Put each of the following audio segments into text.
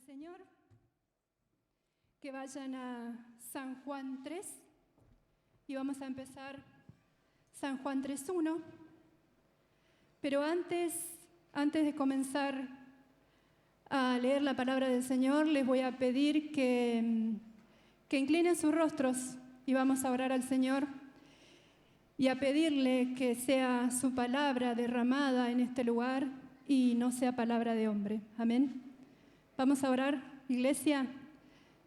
Señor, que vayan a San Juan 3 y vamos a empezar San Juan 3:1. Pero antes de comenzar a leer la palabra del Señor, les voy a pedir que inclinen sus rostros y vamos a orar al Señor y a pedirle que sea su palabra derramada en este lugar y no sea palabra de hombre. Amén. Vamos a orar, iglesia.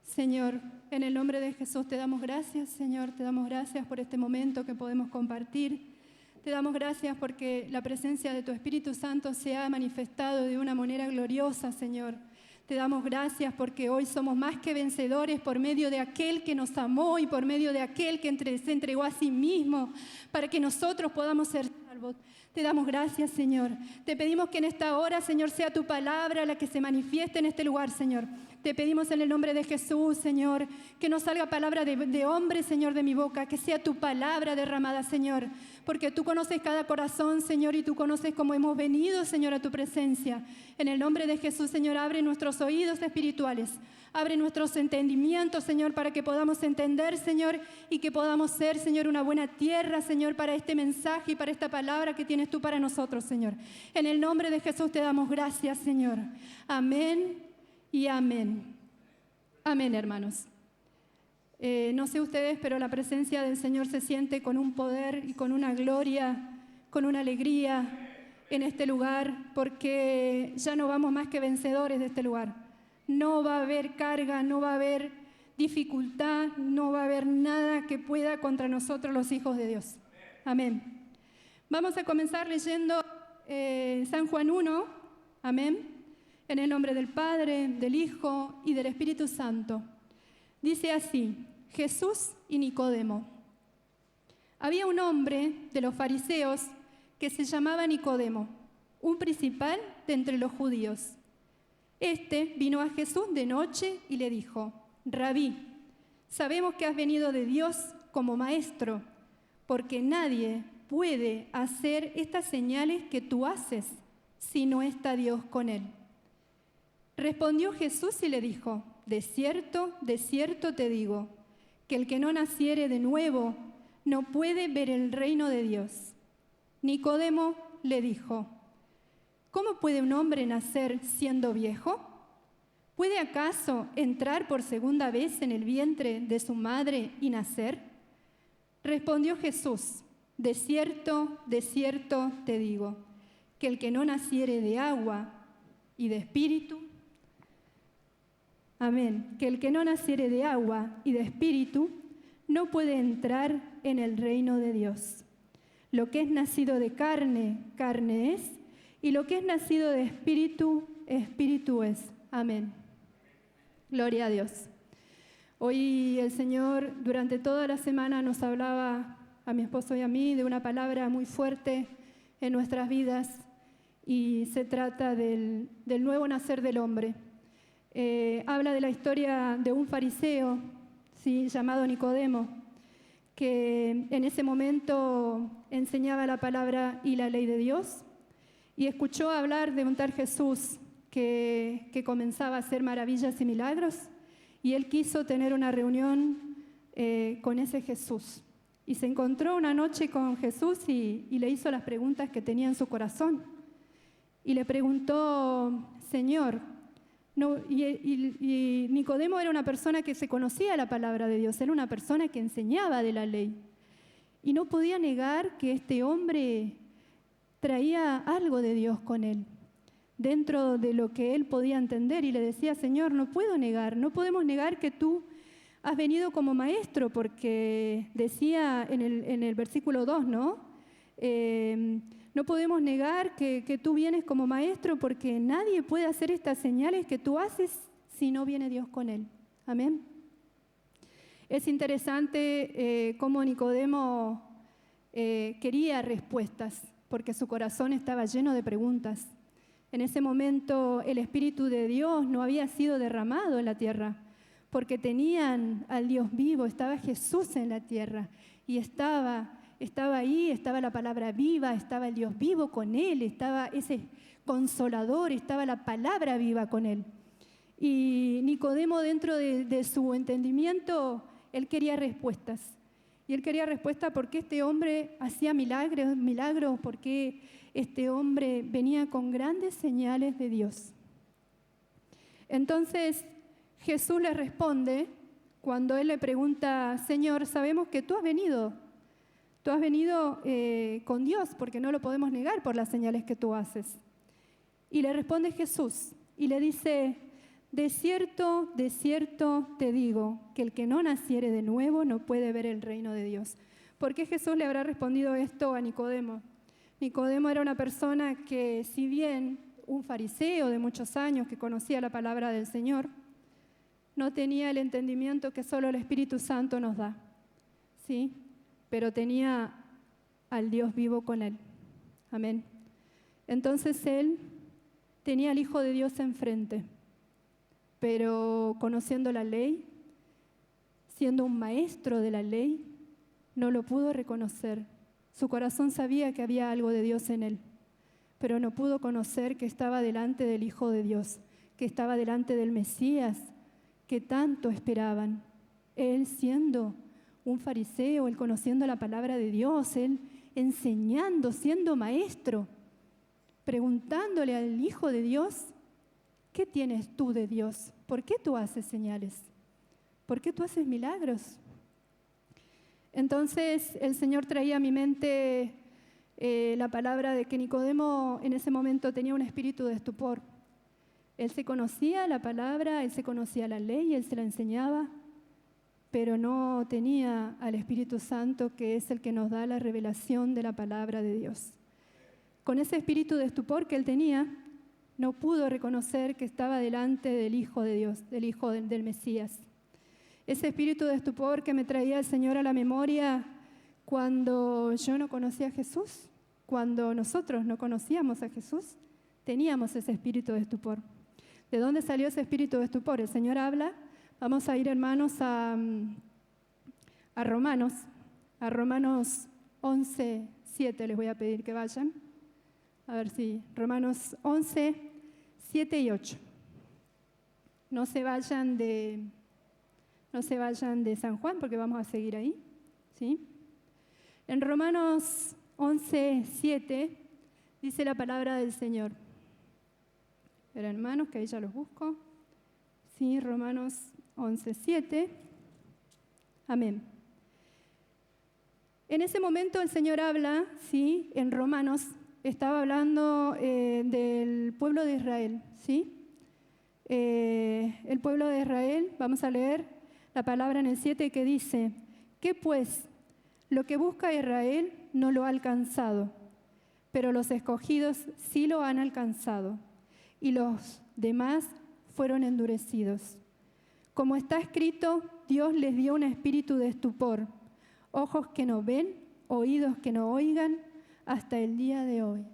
Señor, en el nombre de Jesús te damos gracias, Señor, te damos gracias por este momento que podemos compartir. Te damos gracias porque la presencia de tu Espíritu Santo se ha manifestado de una manera gloriosa, Señor. Te damos gracias porque hoy somos más que vencedores por medio de aquel que nos amó y por medio de aquel que se entregó a sí mismo para que nosotros podamos ser salvos. Te damos gracias, Señor. Te pedimos que en esta hora, Señor, sea tu palabra la que se manifieste en este lugar, Señor. Te pedimos en el nombre de Jesús, Señor, que no salga palabra de hombre, Señor, de mi boca, que sea tu palabra derramada, Señor, porque tú conoces cada corazón, Señor, y tú conoces cómo hemos venido, Señor, a tu presencia. En el nombre de Jesús, Señor, abre nuestros oídos espirituales, abre nuestros entendimientos, Señor, para que podamos entender, Señor, y que podamos ser, Señor, una buena tierra, Señor, para este mensaje y para esta palabra que tienes tú para nosotros, Señor. En el nombre de Jesús te damos gracias, Señor. Amén y amén. Amén, hermanos. No sé ustedes, pero la presencia del Señor se siente con un poder y con una gloria, con una alegría en este lugar, porque ya no vamos más que vencedores de este lugar. No va a haber carga, no va a haber dificultad, no va a haber nada que pueda contra nosotros los hijos de Dios. Amén. Vamos a comenzar leyendo San Juan 1. Amén. En el nombre del Padre, del Hijo y del Espíritu Santo. Dice así: Jesús y Nicodemo. Había un hombre de los fariseos que se llamaba Nicodemo, un principal de entre los judíos. Este vino a Jesús de noche y le dijo: Rabí, sabemos que has venido de Dios como maestro, porque nadie puede hacer estas señales que tú haces si no está Dios con él. Respondió Jesús y le dijo: de cierto te digo, que el que no naciere de nuevo no puede ver el reino de Dios. Nicodemo le dijo: ¿cómo puede un hombre nacer siendo viejo? ¿Puede acaso entrar por segunda vez en el vientre de su madre y nacer? Respondió Jesús: de cierto te digo, que el que no naciere de agua y de espíritu, amén, que el que no naciere de agua y de espíritu no puede entrar en el reino de Dios. Lo que es nacido de carne, carne es, y lo que es nacido de espíritu, espíritu es. Amén. Gloria a Dios. Hoy el Señor durante toda la semana nos hablaba a mi esposo y a mí de una palabra muy fuerte en nuestras vidas y se trata del nuevo nacer del hombre. Habla de la historia de un fariseo, ¿sí?, llamado Nicodemo, que en ese momento enseñaba la palabra y la ley de Dios y escuchó hablar de un tal Jesús que comenzaba a hacer maravillas y milagros, y él quiso tener una reunión con ese Jesús. Y se encontró una noche con Jesús y le hizo las preguntas que tenía en su corazón. Y le preguntó: Señor, no, y Nicodemo era una persona que se conocía la palabra de Dios, era una persona que enseñaba de la ley. Y no podía negar que este hombre traía algo de Dios con él, dentro de lo que él podía entender. Y le decía: Señor, no puedo negar, no podemos negar que tú has venido como maestro, porque decía en el versículo 2, ¿no? No podemos negar que tú vienes como maestro, porque nadie puede hacer estas señales que tú haces si no viene Dios con él. Amén. Es interesante cómo Nicodemo quería respuestas, porque su corazón estaba lleno de preguntas. En ese momento el Espíritu de Dios no había sido derramado en la tierra, porque tenían al Dios vivo, estaba Jesús en la tierra y estaba ahí, estaba la palabra viva, estaba el Dios vivo con él, estaba ese consolador, estaba la palabra viva con él. Y Nicodemo, dentro de su entendimiento, él quería respuestas. Y él quería respuestas por qué este hombre hacía milagros, por qué este hombre venía con grandes señales de Dios. Entonces Jesús le responde cuando él le pregunta: Señor, sabemos que tú has venido con Dios, porque no lo podemos negar por las señales que tú haces. Y le responde Jesús y le dice: de cierto te digo, que el que no naciere de nuevo no puede ver el reino de Dios. ¿Por qué Jesús le habrá respondido esto a Nicodemo? Nicodemo era una persona que, si bien un fariseo de muchos años que conocía la palabra del Señor, no tenía el entendimiento que solo el Espíritu Santo nos da, ¿sí? Pero tenía al Dios vivo con él. Amén. Entonces él tenía al Hijo de Dios enfrente, pero conociendo la ley, siendo un maestro de la ley, no lo pudo reconocer. Su corazón sabía que había algo de Dios en él, pero no pudo conocer que estaba delante del Hijo de Dios, que estaba delante del Mesías, que tanto esperaban. Él, siendo un fariseo, él conociendo la palabra de Dios, él enseñando, siendo maestro, preguntándole al Hijo de Dios: ¿qué tienes tú de Dios? ¿Por qué tú haces señales? ¿Por qué tú haces milagros? Entonces el Señor traía a mi mente la palabra de que Nicodemo en ese momento tenía un espíritu de estupor. Él se conocía la palabra, él se conocía la ley, él se la enseñaba, pero no tenía al Espíritu Santo, que es el que nos da la revelación de la palabra de Dios. Con ese espíritu de estupor que él tenía, no pudo reconocer que estaba delante del Hijo de Dios, del Hijo del Mesías. Ese espíritu de estupor que me traía el Señor a la memoria cuando yo no conocía a Jesús, cuando nosotros no conocíamos a Jesús, teníamos ese espíritu de estupor. ¿De dónde salió ese espíritu de estupor? El Señor habla. Vamos a ir, hermanos, a Romanos 11:7, les voy a pedir que vayan. A ver si, Romanos 11:7 y 8. No se vayan de San Juan, porque vamos a seguir ahí, ¿sí? En Romanos 11:7 dice la palabra del Señor. Pero hermanos, que ahí ya los busco. Sí, Romanos 11:7. Amén. En ese momento el Señor habla, ¿sí? En Romanos estaba hablando del pueblo de Israel, ¿sí? El pueblo de Israel, vamos a leer la palabra en el 7 que dice: ¿qué pues? Lo que busca Israel no lo ha alcanzado, pero los escogidos sí lo han alcanzado, y los demás fueron endurecidos. Como está escrito, Dios les dio un espíritu de estupor, ojos que no ven, oídos que no oigan, hasta el día de hoy.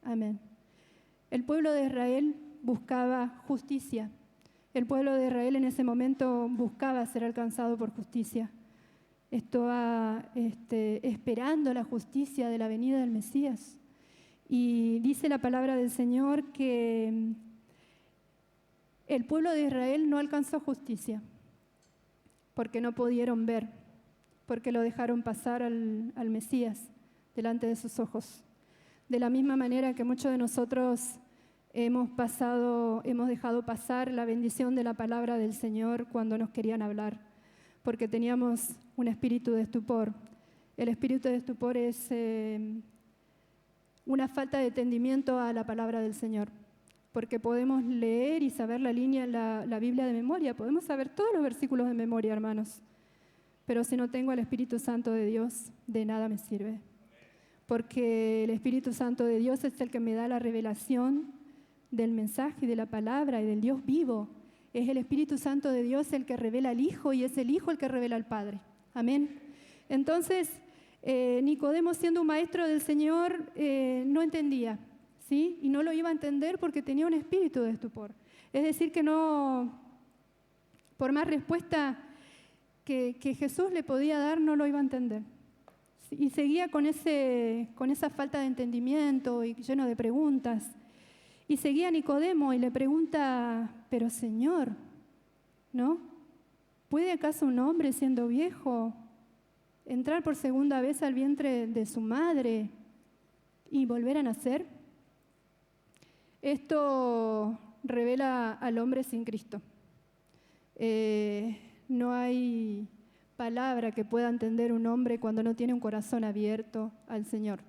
Amén. El pueblo de Israel buscaba justicia. El pueblo de Israel en ese momento buscaba ser alcanzado por justicia. Estaba esperando la justicia de la venida del Mesías. Y dice la palabra del Señor que el pueblo de Israel no alcanzó justicia porque no pudieron ver, porque lo dejaron pasar al Mesías delante de sus ojos. De la misma manera que muchos de nosotros hemos dejado pasar la bendición de la palabra del Señor cuando nos querían hablar, porque teníamos un espíritu de estupor. El espíritu de estupor es una falta de entendimiento a la palabra del Señor, porque podemos leer y saber la Biblia de memoria, podemos saber todos los versículos de memoria, hermanos, pero si no tengo al Espíritu Santo de Dios, de nada me sirve, porque el Espíritu Santo de Dios es el que me da la revelación del mensaje y de la palabra y del Dios vivo. Es el Espíritu Santo de Dios el que revela al Hijo y es el Hijo el que revela al Padre. Amén. Entonces, Nicodemo, siendo un maestro del Señor, no entendía, ¿sí? Y no lo iba a entender porque tenía un espíritu de estupor. Es decir, que no, por más respuesta que Jesús le podía dar, no lo iba a entender. Y seguía con esa falta de entendimiento y lleno de preguntas. Y seguía Nicodemo y le pregunta: pero Señor, ¿no? ¿Puede acaso un hombre siendo viejo entrar por segunda vez al vientre de su madre y volver a nacer? Esto revela al hombre sin Cristo. No hay palabra que pueda entender un hombre cuando no tiene un corazón abierto al Señor.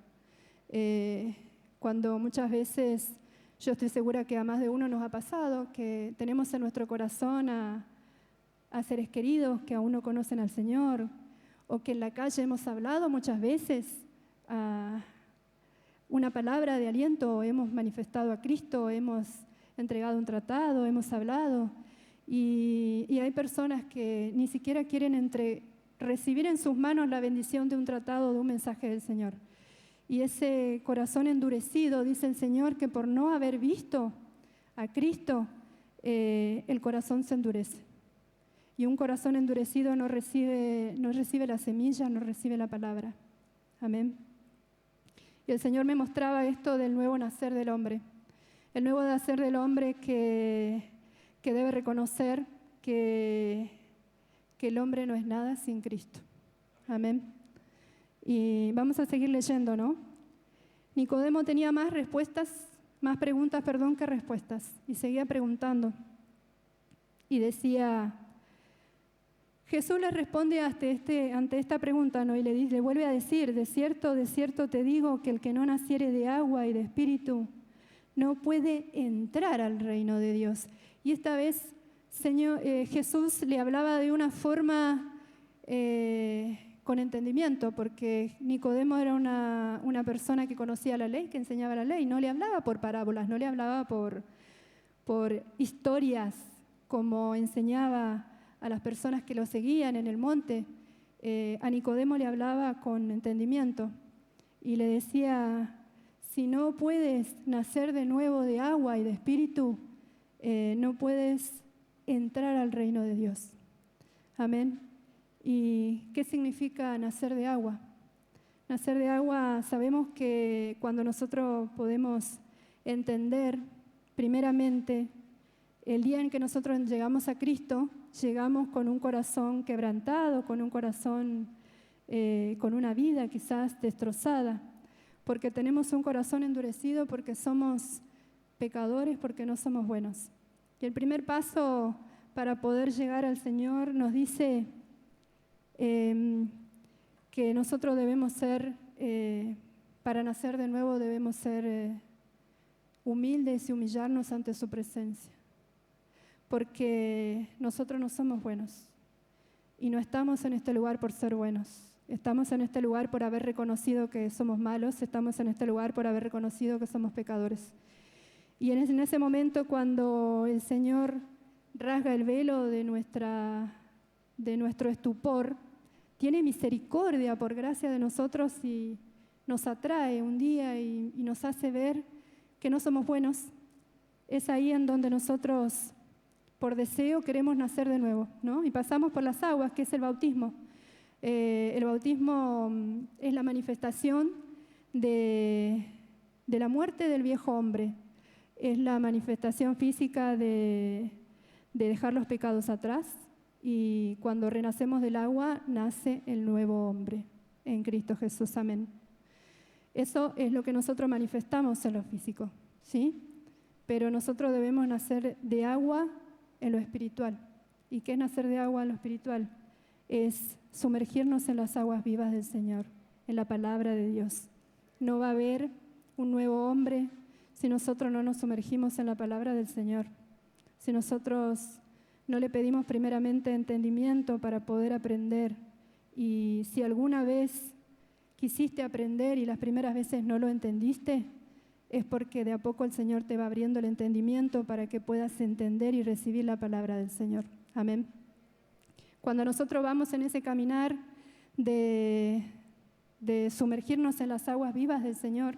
Cuando muchas veces, yo estoy segura que a más de uno nos ha pasado, que tenemos en nuestro corazón a seres queridos que aún no conocen al Señor, o que en la calle hemos hablado muchas veces una palabra de aliento, hemos manifestado a Cristo, hemos entregado un tratado, hemos hablado, y hay personas que ni siquiera quieren recibir en sus manos la bendición de un tratado, de un mensaje del Señor. Y ese corazón endurecido, dice el Señor, que por no haber visto a Cristo, el corazón se endurece. Y un corazón endurecido no recibe la semilla, no recibe la palabra. Amén. Y el Señor me mostraba esto del nuevo nacer del hombre. El nuevo nacer del hombre que debe reconocer que el hombre no es nada sin Cristo. Amén. Y vamos a seguir leyendo, ¿no? Nicodemo tenía más preguntas, que respuestas. Y seguía preguntando. Y decía, Jesús le responde ante esta pregunta, ¿no? Y le vuelve a decir, de cierto te digo que el que no naciere de agua y de espíritu no puede entrar al reino de Dios. Y esta vez Jesús le hablaba de una forma con entendimiento, porque Nicodemo era una persona que conocía la ley, que enseñaba la ley. No le hablaba por parábolas, no le hablaba por historias como enseñaba a las personas que lo seguían en el monte. A Nicodemo le hablaba con entendimiento y le decía, si no puedes nacer de nuevo de agua y de espíritu, no puedes entrar al reino de Dios. Amén. ¿Y qué significa nacer de agua? Nacer de agua, sabemos que cuando nosotros podemos entender, primeramente, el día en que nosotros llegamos a Cristo, llegamos con un corazón quebrantado, con un corazón, con una vida quizás destrozada, porque tenemos un corazón endurecido, porque somos pecadores, porque no somos buenos. Y el primer paso para poder llegar al Señor nos dice que nosotros debemos ser, para nacer de nuevo debemos ser humildes y humillarnos ante su presencia, porque nosotros no somos buenos y no estamos en este lugar por ser buenos. Estamos en este lugar por haber reconocido que somos malos, estamos en este lugar por haber reconocido que somos pecadores. Y en ese momento, cuando el Señor rasga el velo de nuestro estupor, tiene misericordia por gracia de nosotros y nos atrae un día y nos hace ver que no somos buenos. Es ahí en donde nosotros, por deseo, queremos nacer de nuevo, ¿no? Y pasamos por las aguas, que es el bautismo. El bautismo es la manifestación de la muerte del viejo hombre. Es la manifestación física de dejar los pecados atrás, y cuando renacemos del agua nace el nuevo hombre en Cristo Jesús. Amén. Eso es lo que nosotros manifestamos en lo físico, ¿sí? Pero nosotros debemos nacer de agua en lo espiritual. ¿Y qué es nacer de agua en lo espiritual? Es sumergirnos en las aguas vivas del Señor, en la palabra de Dios. No va a haber un nuevo hombre si nosotros no nos sumergimos en la palabra del Señor. Si nosotros no le pedimos primeramente entendimiento para poder aprender. Y si alguna vez quisiste aprender y las primeras veces no lo entendiste, es porque de a poco el Señor te va abriendo el entendimiento para que puedas entender y recibir la palabra del Señor. Amén. Cuando nosotros vamos en ese caminar de sumergirnos en las aguas vivas del Señor,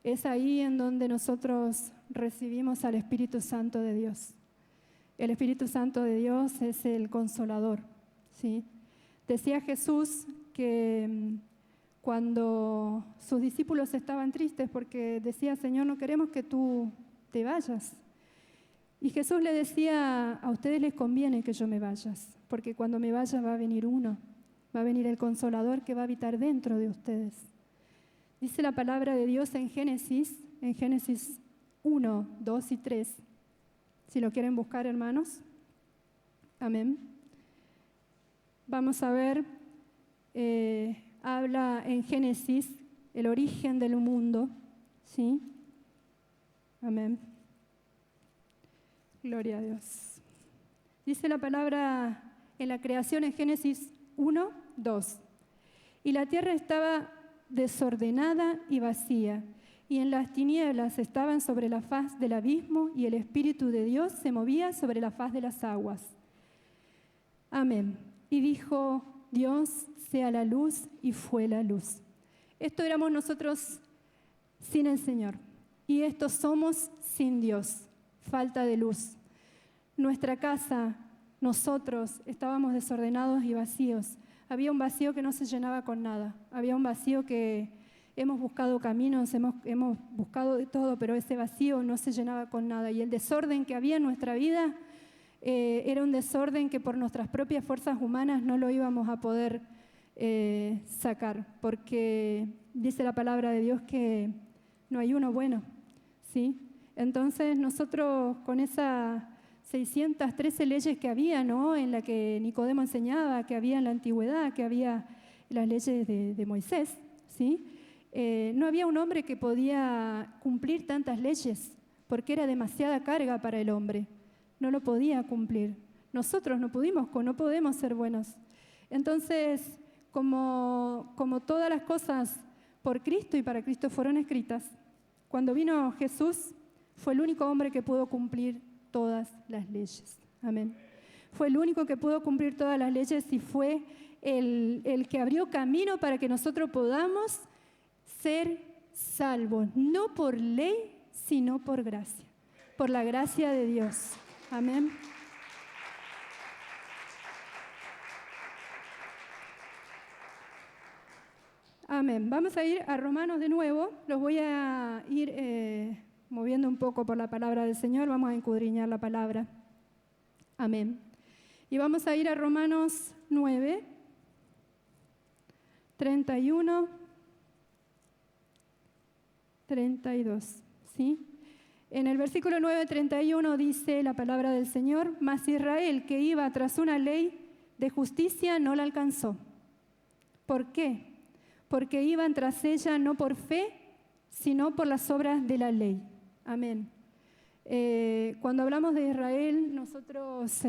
es ahí en donde nosotros recibimos al Espíritu Santo de Dios. El Espíritu Santo de Dios es el Consolador, ¿sí? Decía Jesús que cuando sus discípulos estaban tristes porque decía, Señor, no queremos que tú te vayas. Y Jesús le decía, a ustedes les conviene que yo me vaya, porque cuando me vaya va a venir uno, va a venir el Consolador que va a habitar dentro de ustedes. Dice la palabra de Dios en Génesis 1, 2 y 3. Si lo quieren buscar, hermanos. Amén. Vamos a ver, habla en Génesis el origen del mundo, ¿sí? Amén. Gloria a Dios. Dice la palabra en la creación en Génesis 1, 2. Y la tierra estaba desordenada y vacía, y en las tinieblas estaban sobre la faz del abismo, y el Espíritu de Dios se movía sobre la faz de las aguas. Amén. Y dijo Dios, sea la luz, y fue la luz. Esto éramos nosotros sin el Señor, y esto somos sin Dios, falta de luz. Nuestra casa, nosotros estábamos desordenados y vacíos. Había un vacío que no se llenaba con nada. Había un vacío que hemos buscado caminos, hemos buscado de todo, pero ese vacío no se llenaba con nada. Y el desorden que había en nuestra vida era un desorden que por nuestras propias fuerzas humanas no lo íbamos a poder sacar, porque dice la palabra de Dios que no hay uno bueno, ¿sí? Entonces nosotros con esas 613 leyes que había, ¿no?, en la que Nicodemo enseñaba, que había en la antigüedad, que había las leyes de Moisés, ¿sí? No había un hombre que podía cumplir tantas leyes, porque era demasiada carga para el hombre. No lo podía cumplir. Nosotros no podemos ser buenos. Entonces, como todas las cosas por Cristo y para Cristo fueron escritas, cuando vino Jesús, fue el único hombre que pudo cumplir todas las leyes. Amén. Fue el único que pudo cumplir todas las leyes y fue el que abrió camino para que nosotros podamos ser salvos, no por ley, sino por gracia, por la gracia de Dios. Amén. Amén. Vamos a ir a Romanos de nuevo. Los voy a ir moviendo un poco por la palabra del Señor. Vamos a escudriñar la palabra. Amén. Y vamos a ir a Romanos 9, 31, 32. ¿Sí? En el versículo 9, 31 dice la palabra del Señor: mas Israel, que iba tras una ley de justicia, no la alcanzó. ¿Por qué? Porque iban tras ella no por fe, sino por las obras de la ley. Amén. Cuando hablamos de Israel, nosotros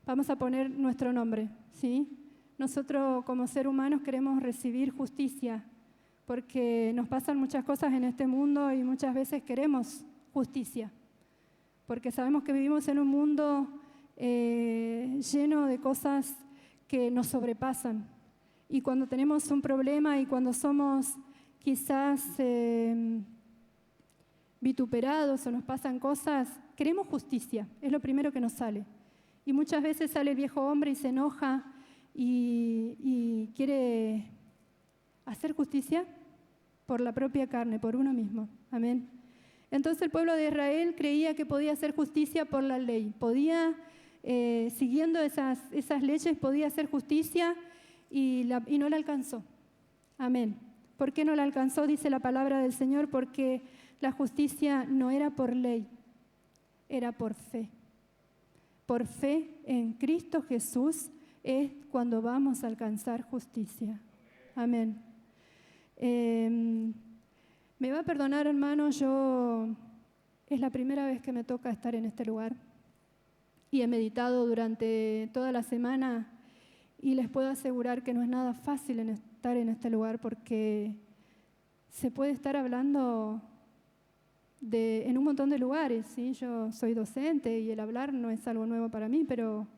vamos a poner nuestro nombre, ¿sí? Nosotros como seres humanos queremos recibir justicia, porque nos pasan muchas cosas en este mundo y muchas veces queremos justicia, porque sabemos que vivimos en un mundo lleno de cosas que nos sobrepasan. Y cuando tenemos un problema y cuando somos quizás vituperados o nos pasan cosas, queremos justicia, es lo primero que nos sale. Y muchas veces sale el viejo hombre y se enoja y quiere hacer justicia por la propia carne, por uno mismo. Amén. Entonces el pueblo de Israel creía que podía hacer justicia por la ley, podía, siguiendo esas leyes, podía hacer justicia y no la alcanzó. Amén. ¿Por qué no la alcanzó? Dice la palabra del Señor, porque la justicia no era por ley, era por fe. Por fe en Cristo Jesús es cuando vamos a alcanzar justicia. Amén. Me va a perdonar, hermano, es la primera vez que me toca estar en este lugar y he meditado durante toda la semana y les puedo asegurar que no es nada fácil estar en este lugar, porque se puede estar hablando en un montón de lugares, ¿sí? Yo soy docente y el hablar no es algo nuevo para mí, pero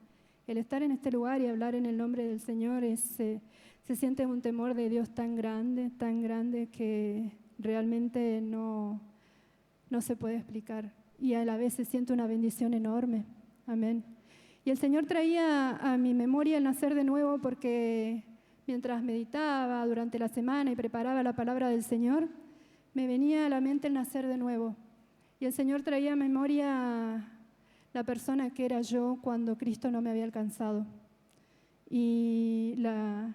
el estar en este lugar y hablar en el nombre del Señor se siente un temor de Dios tan grande que realmente no se puede explicar. Y a la vez se siente una bendición enorme. Amén. Y el Señor traía a mi memoria el nacer de nuevo, porque mientras meditaba durante la semana y preparaba la palabra del Señor, me venía a la mente el nacer de nuevo. Y el Señor traía a memoria la persona que era yo cuando Cristo no me había alcanzado. Y la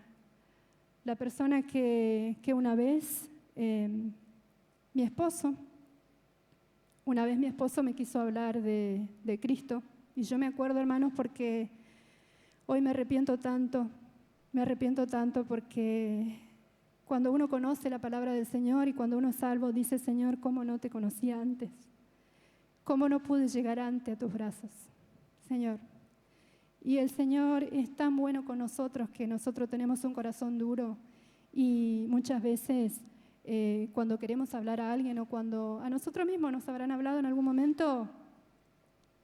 persona que una vez mi esposo me quiso hablar de Cristo. Y yo me acuerdo, hermanos, porque hoy me arrepiento tanto porque cuando uno conoce la palabra del Señor y cuando uno es salvo, dice: Señor, ¿cómo no te conocía antes? ¿Cómo no pude llegar antes a tus brazos, Señor? Y el Señor es tan bueno con nosotros que nosotros tenemos un corazón duro y muchas veces cuando queremos hablar a alguien o cuando a nosotros mismos nos habrán hablado en algún momento,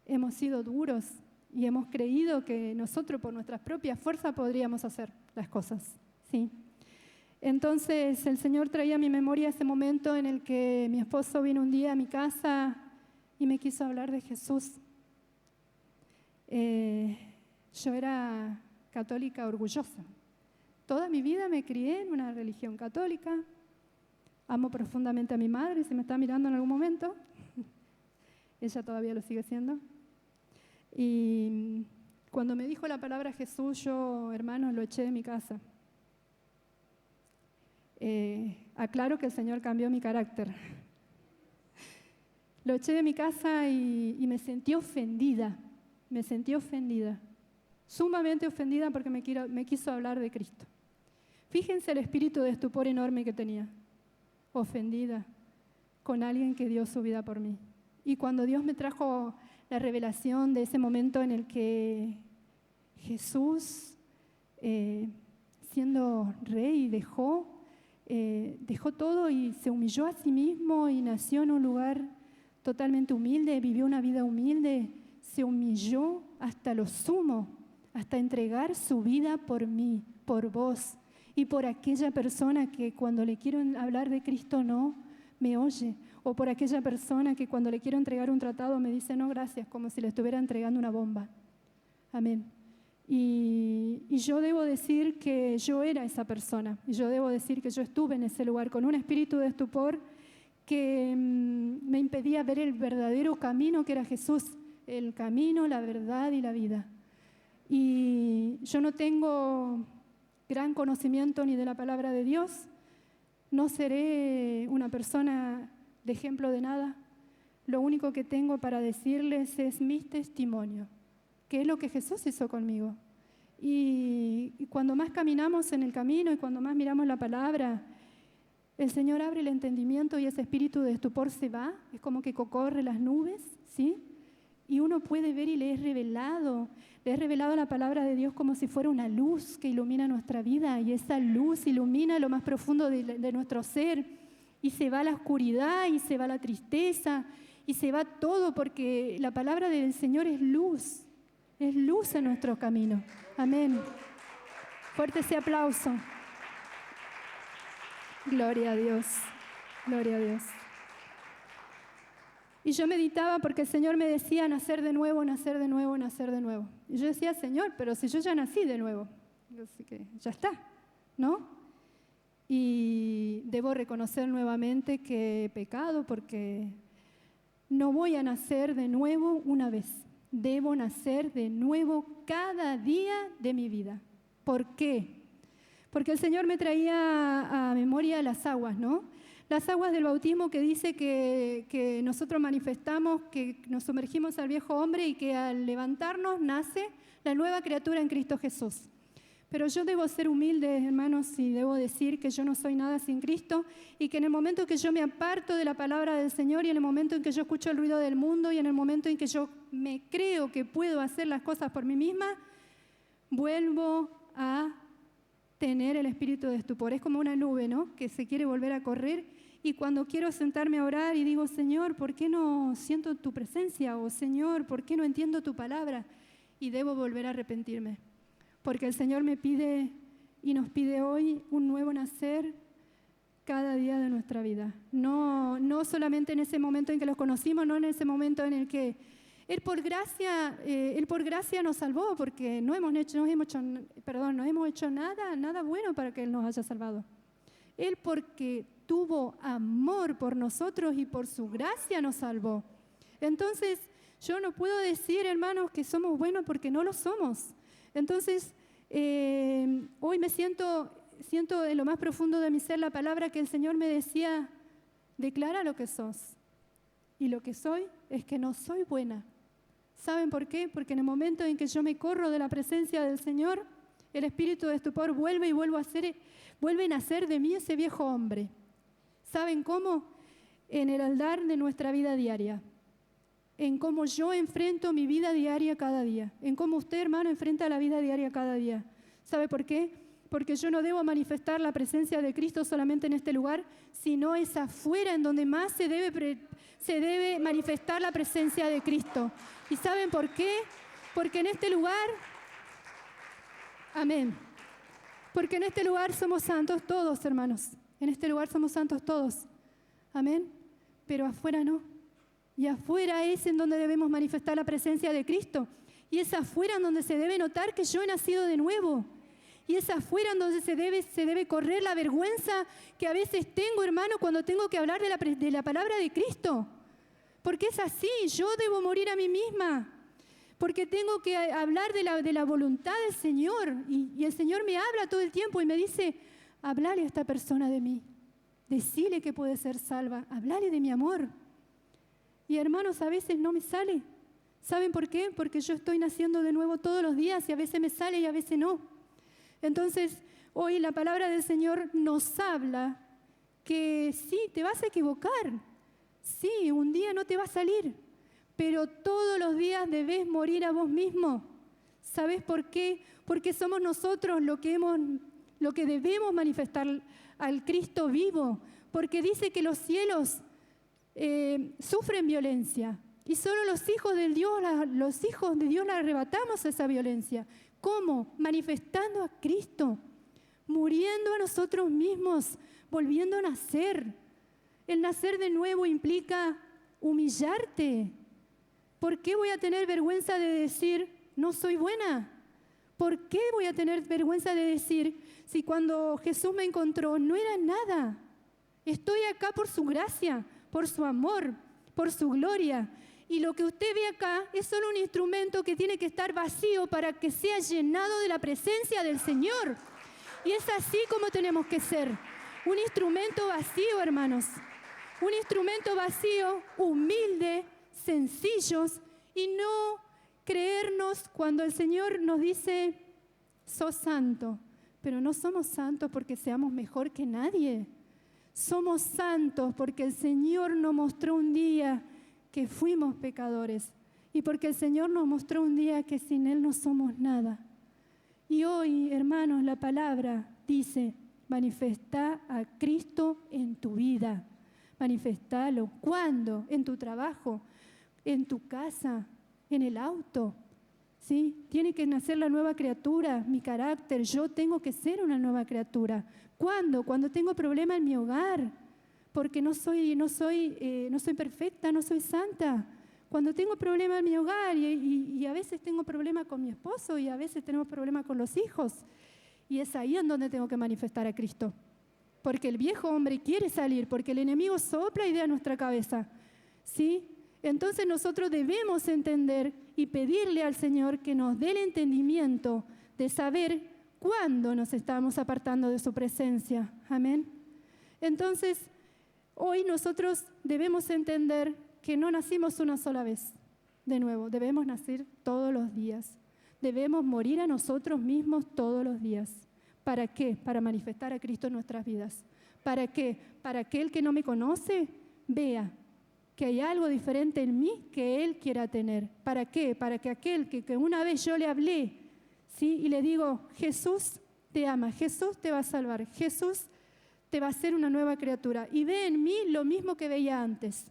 hemos sido duros y hemos creído que nosotros por nuestras propias fuerzas podríamos hacer las cosas, ¿sí? Entonces el Señor traía a mi memoria ese momento en el que mi esposo vino un día a mi casa y me quiso hablar de Jesús. Yo era católica orgullosa. Toda mi vida me crié en una religión católica. Amo profundamente a mi madre, si me está mirando en algún momento. Ella todavía lo sigue siendo. Y cuando me dijo la palabra Jesús, yo, hermanos, lo eché de mi casa. Aclaro que el Señor cambió mi carácter. Lo eché de mi casa y me sentí ofendida. Sumamente ofendida porque me quiso hablar de Cristo. Fíjense el espíritu de estupor enorme que tenía. Ofendida con alguien que dio su vida por mí. Y cuando Dios me trajo la revelación de ese momento en el que Jesús, siendo rey, dejó todo y se humilló a sí mismo y nació en un lugar totalmente humilde, vivió una vida humilde, se humilló hasta lo sumo, hasta entregar su vida por mí, por vos y por aquella persona que cuando le quiero hablar de Cristo no me oye, o por aquella persona que cuando le quiero entregar un tratado me dice no gracias, como si le estuviera entregando una bomba. Amén. Y yo debo decir que yo era esa persona, y yo debo decir que yo estuve en ese lugar con un espíritu de estupor que me impedía ver el verdadero camino que era Jesús, el camino, la verdad y la vida. Y yo no tengo gran conocimiento ni de la palabra de Dios, no seré una persona de ejemplo de nada. Lo único que tengo para decirles es mi testimonio, que es lo que Jesús hizo conmigo. Y cuando más caminamos en el camino y cuando más miramos la palabra, el Señor abre el entendimiento y ese espíritu de estupor se va, es como que corre las nubes, ¿sí? Y uno puede ver y le es revelado la palabra de Dios como si fuera una luz que ilumina nuestra vida, y esa luz ilumina lo más profundo de nuestro ser, y se va la oscuridad y se va la tristeza y se va todo, porque la palabra del Señor es luz en nuestro camino. Amén. Fuerte ese aplauso. Gloria a Dios, gloria a Dios. Y yo meditaba porque el Señor me decía nacer de nuevo, nacer de nuevo, nacer de nuevo. Y yo decía, Señor, pero si yo ya nací de nuevo, así que ya está, ¿no? Y debo reconocer nuevamente que he pecado porque no voy a nacer de nuevo una vez. Debo nacer de nuevo cada día de mi vida. ¿Por qué? Porque el Señor me traía a memoria las aguas, ¿no? Las aguas del bautismo que dice que nosotros manifestamos, que nos sumergimos al viejo hombre y que al levantarnos nace la nueva criatura en Cristo Jesús. Pero yo debo ser humilde, hermanos, y debo decir que yo no soy nada sin Cristo y que en el momento que yo me aparto de la palabra del Señor y en el momento en que yo escucho el ruido del mundo y en el momento en que yo me creo que puedo hacer las cosas por mí misma, vuelvo a tener el espíritu de estupor. Es como una nube, ¿no?, que se quiere volver a correr, y cuando quiero sentarme a orar y digo, Señor, ¿por qué no siento tu presencia? O Señor, ¿por qué no entiendo tu palabra? Y debo volver a arrepentirme, porque el Señor me pide y nos pide hoy un nuevo nacer cada día de nuestra vida. No solamente en ese momento en que los conocimos, no en ese momento en el que Él por gracia nos salvó, porque no hemos hecho nada bueno para que Él nos haya salvado. Él porque tuvo amor por nosotros y por su gracia nos salvó. Entonces, yo no puedo decir, hermanos, que somos buenos porque no lo somos. Entonces, hoy me siento en lo más profundo de mi ser la palabra que el Señor me decía: declara lo que sos. Y lo que soy es que no soy buena. ¿Saben por qué? Porque en el momento en que yo me corro de la presencia del Señor, el espíritu de estupor vuelve y vuelve a nacer de mí ese viejo hombre. ¿Saben cómo? En el andar de nuestra vida diaria. En cómo yo enfrento mi vida diaria cada día. En cómo usted, hermano, enfrenta la vida diaria cada día. ¿Sabe por qué? Porque yo no debo manifestar la presencia de Cristo solamente en este lugar, sino es afuera en donde más se debe manifestar la presencia de Cristo. ¿Y saben por qué? Porque en este lugar, amén, porque en este lugar somos santos todos, hermanos. En este lugar somos santos todos, amén, pero afuera no. Y afuera es en donde debemos manifestar la presencia de Cristo. Y es afuera en donde se debe notar que yo he nacido de nuevo. Y es afuera en donde se debe correr la vergüenza que a veces tengo, hermano, cuando tengo que hablar de la palabra de Cristo. Porque es así, yo debo morir a mí misma. Porque tengo que hablar de la voluntad del Señor. Y el Señor me habla todo el tiempo y me dice: hablale a esta persona de mí. Decile que puede ser salva. Hablale de mi amor. Y hermanos, a veces no me sale. ¿Saben por qué? Porque yo estoy naciendo de nuevo todos los días y a veces me sale y a veces no. Entonces, hoy la palabra del Señor nos habla que sí, te vas a equivocar. Sí, un día no te va a salir, pero todos los días debes morir a vos mismo. ¿Sabes por qué? Porque somos nosotros lo que debemos manifestar al Cristo vivo. Porque dice que los cielos sufren violencia y solo los hijos de Dios le arrebatamos esa violencia. ¿Cómo? Manifestando a Cristo, muriendo a nosotros mismos, volviendo a nacer. El nacer de nuevo implica humillarte. ¿Por qué voy a tener vergüenza de decir no soy buena? ¿Por qué voy a tener vergüenza de decir si cuando Jesús me encontró no era nada? Estoy acá por su gracia, por su amor, por su gloria. Y lo que usted ve acá es solo un instrumento que tiene que estar vacío para que sea llenado de la presencia del Señor. Y es así como tenemos que ser. Un instrumento vacío, hermanos. Un instrumento vacío, humilde, sencillos, y no creernos cuando el Señor nos dice: sos santo. Pero no somos santos porque seamos mejor que nadie. Somos santos porque el Señor nos mostró un día que fuimos pecadores y porque el Señor nos mostró un día que sin Él no somos nada. Y hoy, hermanos, la palabra dice: manifestá a Cristo en tu vida. Manifestalo. ¿Cuándo? En tu trabajo, en tu casa, en el auto. ¿Sí? Tiene que nacer la nueva criatura, mi carácter. Yo tengo que ser una nueva criatura. ¿Cuándo? Cuando tengo problema en mi hogar, porque no soy perfecta, no soy santa. Cuando tengo problema en mi hogar y a veces tengo problema con mi esposo y a veces tenemos problema con los hijos. Y es ahí en donde tengo que manifestar a Cristo. Porque el viejo hombre quiere salir, porque el enemigo sopla idea en nuestra cabeza. ¿Sí? Entonces nosotros debemos entender y pedirle al Señor que nos dé el entendimiento de saber cuándo nos estamos apartando de su presencia. Amén. Entonces, hoy nosotros debemos entender que no nacimos una sola vez. De nuevo, debemos nacer todos los días. Debemos morir a nosotros mismos todos los días. ¿Para qué? Para manifestar a Cristo en nuestras vidas. ¿Para qué? Para que el que no me conoce vea que hay algo diferente en mí que Él quiera tener. ¿Para qué? Para que aquel que una vez yo le hablé, ¿sí? Y le digo: Jesús te ama, Jesús te va a salvar, Jesús te va a hacer una nueva criatura. Y ve en mí lo mismo que veía antes.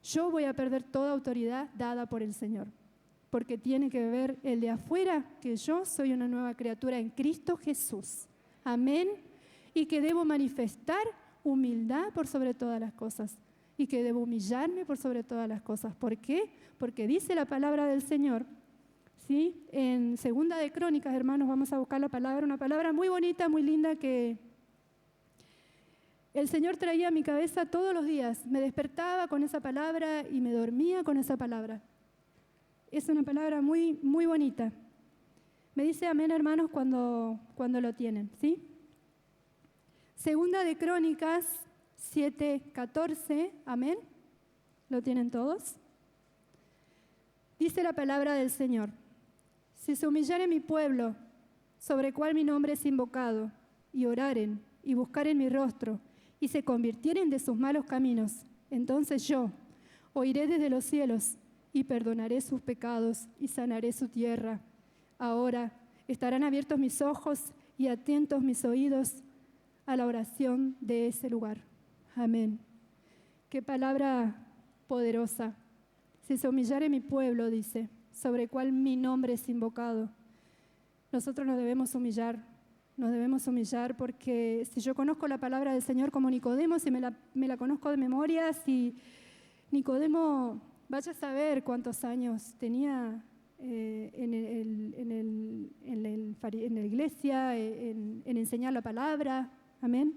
Yo voy a perder toda autoridad dada por el Señor. Porque tiene que ver el de afuera que yo soy una nueva criatura en Cristo Jesús. Amén. Y que debo manifestar humildad por sobre todas las cosas. Y que debo humillarme por sobre todas las cosas. ¿Por qué? Porque dice la palabra del Señor, ¿sí? En Segunda de Crónicas, hermanos, vamos a buscar la palabra, una palabra muy bonita, muy linda que el Señor traía a mi cabeza todos los días. Me despertaba con esa palabra y me dormía con esa palabra. Es una palabra muy, muy bonita. Me dice amén, hermanos, cuando lo tienen, ¿sí? Segunda de Crónicas 7:14, amén. ¿Lo tienen todos? Dice la palabra del Señor: si se humillare mi pueblo, sobre el cual mi nombre es invocado, y oraren y buscaren mi rostro, y se convirtieren de sus malos caminos, entonces yo oiré desde los cielos y perdonaré sus pecados y sanaré su tierra. Ahora estarán abiertos mis ojos y atentos mis oídos a la oración de ese lugar. Amén. Qué palabra poderosa. Si se humillare mi pueblo, dice, sobre el cual mi nombre es invocado. Nosotros nos debemos humillar porque si yo conozco la palabra del Señor como Nicodemo, si me la conozco de memoria, si Nicodemo, vaya a saber cuántos años tenía en la iglesia, en enseñar la palabra, amén.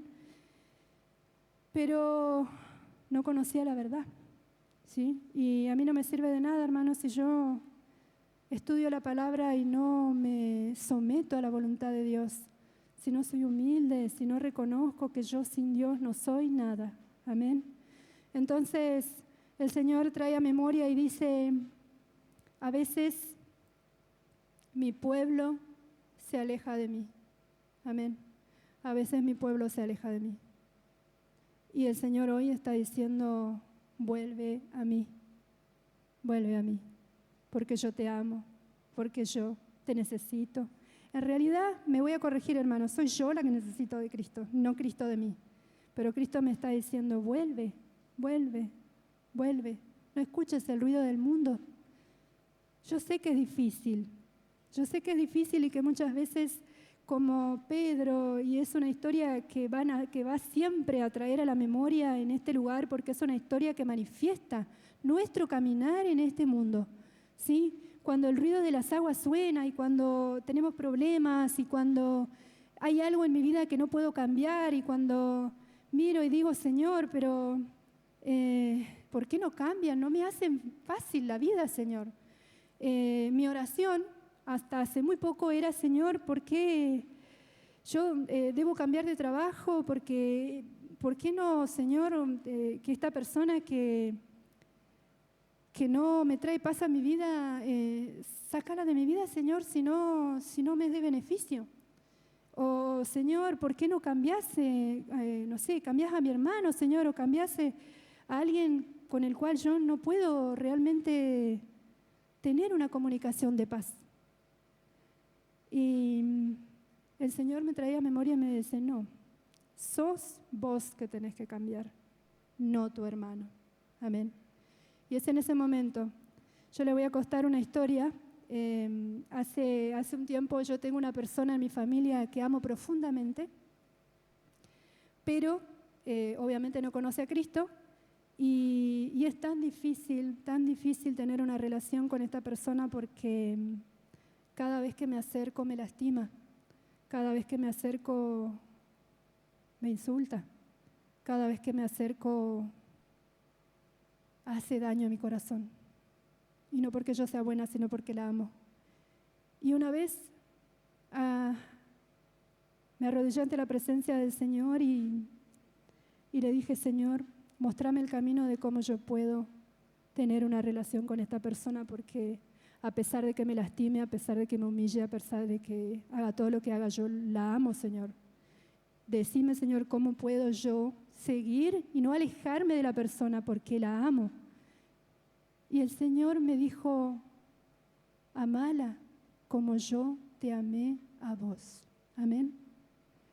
Pero no conocía la verdad, ¿sí? Y a mí no me sirve de nada, hermanos, si yo estudio la palabra y no me someto a la voluntad de Dios, si no soy humilde, si no reconozco que yo sin Dios no soy nada, amén. Entonces el Señor trae a memoria y dice: a veces mi pueblo se aleja de mí, amén. A veces mi pueblo se aleja de mí. Y el Señor hoy está diciendo: vuelve a mí, porque yo te amo, porque yo te necesito. En realidad, me voy a corregir, hermanos, soy yo la que necesito de Cristo, no Cristo de mí. Pero Cristo me está diciendo: vuelve, no escuches el ruido del mundo. Yo sé que es difícil y que muchas veces, como Pedro, y es una historia que va siempre a traer a la memoria en este lugar, porque es una historia que manifiesta nuestro caminar en este mundo, ¿sí? Cuando el ruido de las aguas suena y cuando tenemos problemas y cuando hay algo en mi vida que no puedo cambiar y cuando miro y digo: Señor, pero ¿por qué no cambian? No me hacen fácil la vida, Señor. Mi oración hasta hace muy poco era: Señor, ¿por qué yo debo cambiar de trabajo? ¿Por qué no, Señor, que esta persona que no me trae paz a mi vida, sácala de mi vida, Señor, si no me es de beneficio? O, Señor, ¿por qué no cambiase, cambias a mi hermano, Señor, o cambiase a alguien con el cual yo no puedo realmente tener una comunicación de paz? Y el Señor me traía a memoria y me dice: no, sos vos que tenés que cambiar, no tu hermano. Amén. Y es en ese momento. Yo le voy a contar una historia. Hace un tiempo yo tengo una persona en mi familia que amo profundamente, pero obviamente no conoce a Cristo y es tan difícil tener una relación con esta persona porque cada vez que me acerco me lastima, cada vez que me acerco me insulta, cada vez que me acerco hace daño a mi corazón. Y no porque yo sea buena, sino porque la amo. Y una vez me arrodillé ante la presencia del Señor y le dije: Señor, mostrame el camino de cómo yo puedo tener una relación con esta persona, porque a pesar de que me lastime, a pesar de que me humille, a pesar de que haga todo lo que haga, yo la amo, Señor. Decime, Señor, cómo puedo yo seguir y no alejarme de la persona porque la amo. Y el Señor me dijo: amala como yo te amé a vos. Amén.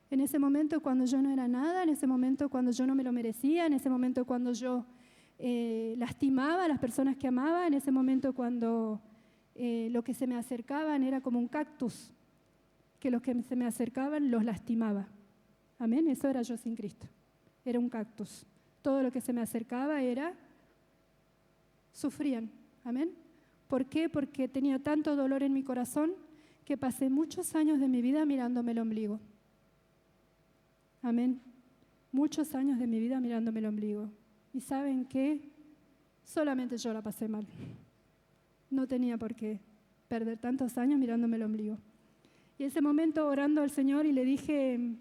En ese momento, cuando yo no era nada, en ese momento cuando yo no me lo merecía, en ese momento cuando yo lastimaba a las personas que amaba, en ese momento cuando lo que se me acercaban era como un cactus, que los que se me acercaban los lastimaba. Amén. Eso era yo sin Cristo. Era un cactus. Todo lo que se me acercaba sufrían. Amén. ¿Por qué? Porque tenía tanto dolor en mi corazón que pasé muchos años de mi vida mirándome el ombligo. Amén. muchos años de mi vida mirándome el ombligo. ¿Y saben qué? Solamente yo la pasé mal. No tenía por qué perder tantos años mirándome el ombligo. Y ese momento orando al Señor y le dije,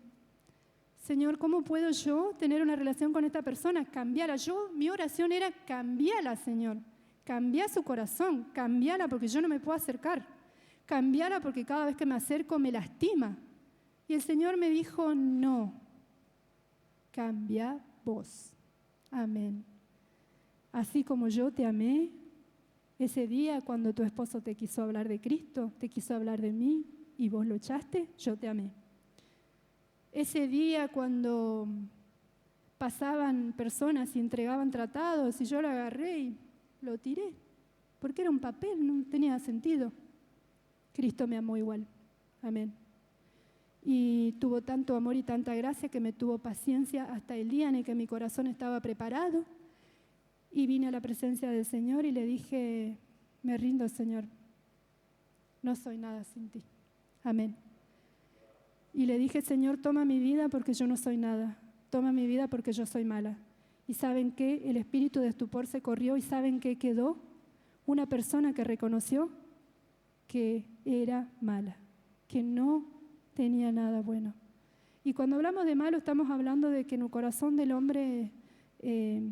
Señor, ¿cómo puedo yo tener una relación con esta persona? Cambiarla. Mi oración era cambiarla, Señor. Cambiar su corazón, cambiarla porque yo no me puedo acercar. Cambiarla porque cada vez que me acerco me lastima. Y el Señor me dijo, no, cambia vos. Amén. Así como yo te amé, ese día cuando tu esposo te quiso hablar de Cristo, te quiso hablar de mí y vos lo echaste, yo te amé. Ese día cuando pasaban personas y entregaban tratados y yo lo agarré y lo tiré, porque era un papel, no tenía sentido. Cristo me amó igual. Amén. Y tuvo tanto amor y tanta gracia que me tuvo paciencia hasta el día en el que mi corazón estaba preparado. Y vine a la presencia del Señor y le dije, me rindo, Señor, no soy nada sin ti. Amén. Y le dije, Señor, toma mi vida porque yo no soy nada. Toma mi vida porque yo soy mala. ¿Y saben qué? El espíritu de estupor se corrió y ¿saben qué quedó? Una persona que reconoció que era mala, que no tenía nada bueno. Y cuando hablamos de malo estamos hablando de que en el corazón del hombre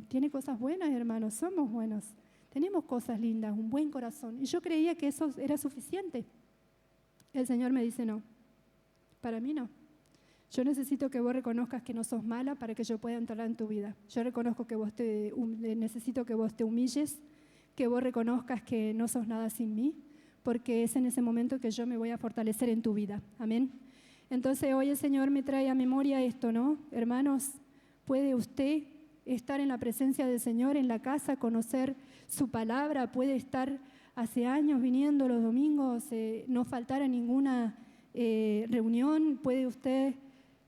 tiene cosas buenas, hermanos, somos buenos, tenemos cosas lindas, un buen corazón. Y yo creía que eso era suficiente. El Señor me dice, no, para mí no. Yo necesito que vos reconozcas que no sos mala para que yo pueda entrar en tu vida. Yo reconozco que necesito que vos te humilles, que vos reconozcas que no sos nada sin mí, porque es en ese momento que yo me voy a fortalecer en tu vida. Amén. Entonces hoy el Señor me trae a memoria esto, ¿no? Hermanos, ¿puede usted estar en la presencia del Señor en la casa, conocer su palabra? ¿Puede estar hace años viniendo los domingos, no faltar a ninguna reunión? ¿Puede usted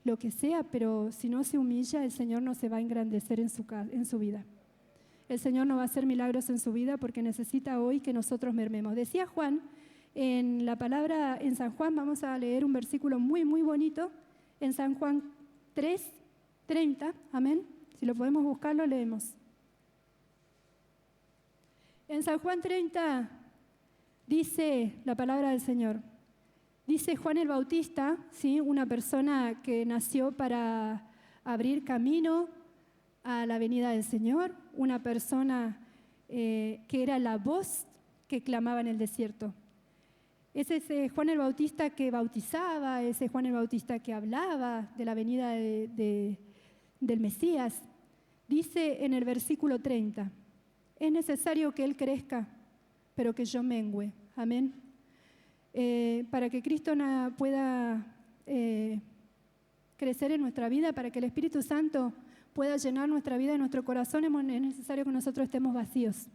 lo que sea? Pero si no se humilla, el Señor no se va a engrandecer en su vida. El Señor no va a hacer milagros en su vida porque necesita hoy que nosotros mermemos. Decía Juan, en la palabra, en San Juan, vamos a leer un versículo muy, muy bonito, en San Juan 3:30, amén. Si lo podemos buscar, lo leemos. En San Juan 30 dice la palabra del Señor. Dice Juan el Bautista, ¿sí? Una persona que nació para abrir camino a la venida del Señor, una persona que era la voz que clamaba en el desierto. Es ese Juan el Bautista que bautizaba, ese Juan el Bautista que hablaba de la venida del Mesías. Dice en el versículo 30, es necesario que Él crezca, pero que yo mengüe. Amén. Para que Cristo pueda crecer en nuestra vida, para que el Espíritu Santo pueda llenar nuestra vida y nuestro corazón, es necesario que nosotros estemos vacíos.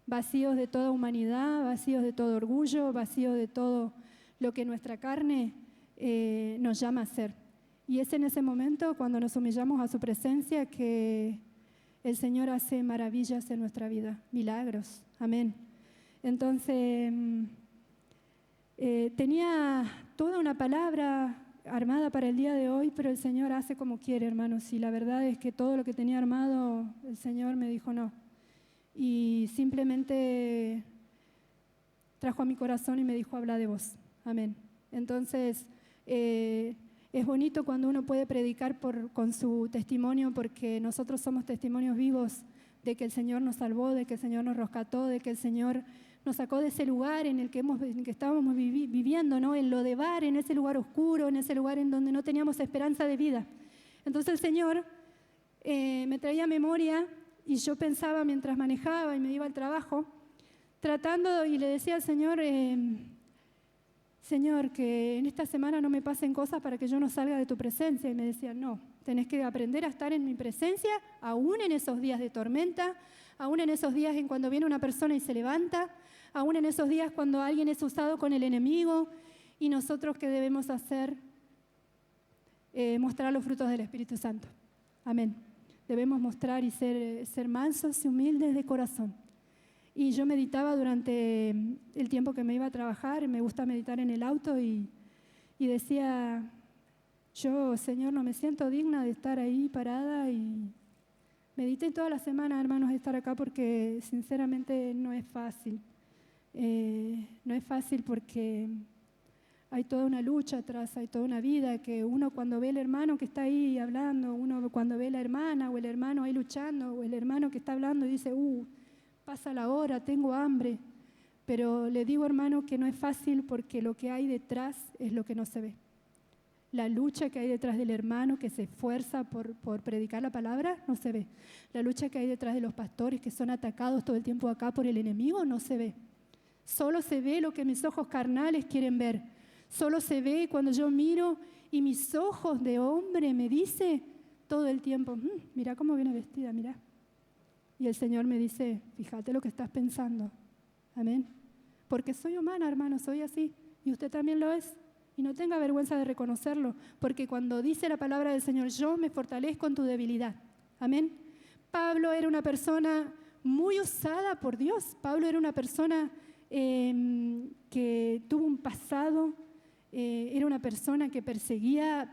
Vacíos de toda humanidad, vacíos de todo orgullo, vacíos de todo lo que nuestra carne nos llama a ser. Y es en ese momento, cuando nos humillamos a su presencia, que el Señor hace maravillas en nuestra vida, milagros. Amén. Entonces, tenía toda una palabra armada para el día de hoy, pero el Señor hace como quiere, hermanos. Y la verdad es que todo lo que tenía armado, el Señor me dijo no. Y simplemente trajo a mi corazón y me dijo, habla de vos. Amén. Entonces, es bonito cuando uno puede predicar con su testimonio, porque nosotros somos testimonios vivos de que el Señor nos salvó, de que el Señor nos rescató, de que el Señor nos sacó de ese lugar en el que estábamos viviendo, ¿no? En Lodebar, en ese lugar oscuro, en ese lugar en donde no teníamos esperanza de vida. Entonces el Señor me traía memoria y yo pensaba mientras manejaba y me iba al trabajo, tratando y le decía al Señor, Señor, que en esta semana no me pasen cosas para que yo no salga de tu presencia. Y me decía, no, tenés que aprender a estar en mi presencia, aún en esos días de tormenta, aún en esos días en cuando viene una persona y se levanta, aún en esos días cuando alguien es usado con el enemigo. Y nosotros, ¿qué debemos hacer? Mostrar los frutos del Espíritu Santo. Amén. Debemos mostrar y ser mansos y humildes de corazón. Y yo meditaba durante el tiempo que me iba a trabajar, me gusta meditar en el auto y decía, yo, Señor, no me siento digna de estar ahí parada y medité toda la semana, hermanos, de estar acá porque sinceramente no es fácil. No es fácil porque hay toda una lucha atrás, hay toda una vida que uno cuando ve al hermano que está ahí hablando, uno cuando ve a la hermana o el hermano ahí luchando o el hermano que está hablando y dice, pasa la hora, tengo hambre. Pero le digo, hermano, que no es fácil porque lo que hay detrás es lo que no se ve. La lucha que hay detrás del hermano que se esfuerza por predicar la palabra no se ve. La lucha que hay detrás de los pastores que son atacados todo el tiempo acá por el enemigo no se ve. Solo se ve lo que mis ojos carnales quieren ver. Solo se ve cuando yo miro y mis ojos de hombre me dice todo el tiempo, mira cómo viene vestida, mira. Y el Señor me dice, fíjate lo que estás pensando. Amén. Porque soy humana, hermano, soy así. Y usted también lo es. Y no tenga vergüenza de reconocerlo. Porque cuando dice la palabra del Señor, yo me fortalezco en tu debilidad. Amén. Pablo era una persona muy usada por Dios. Pablo era una persona que tuvo un pasado, era una persona que perseguía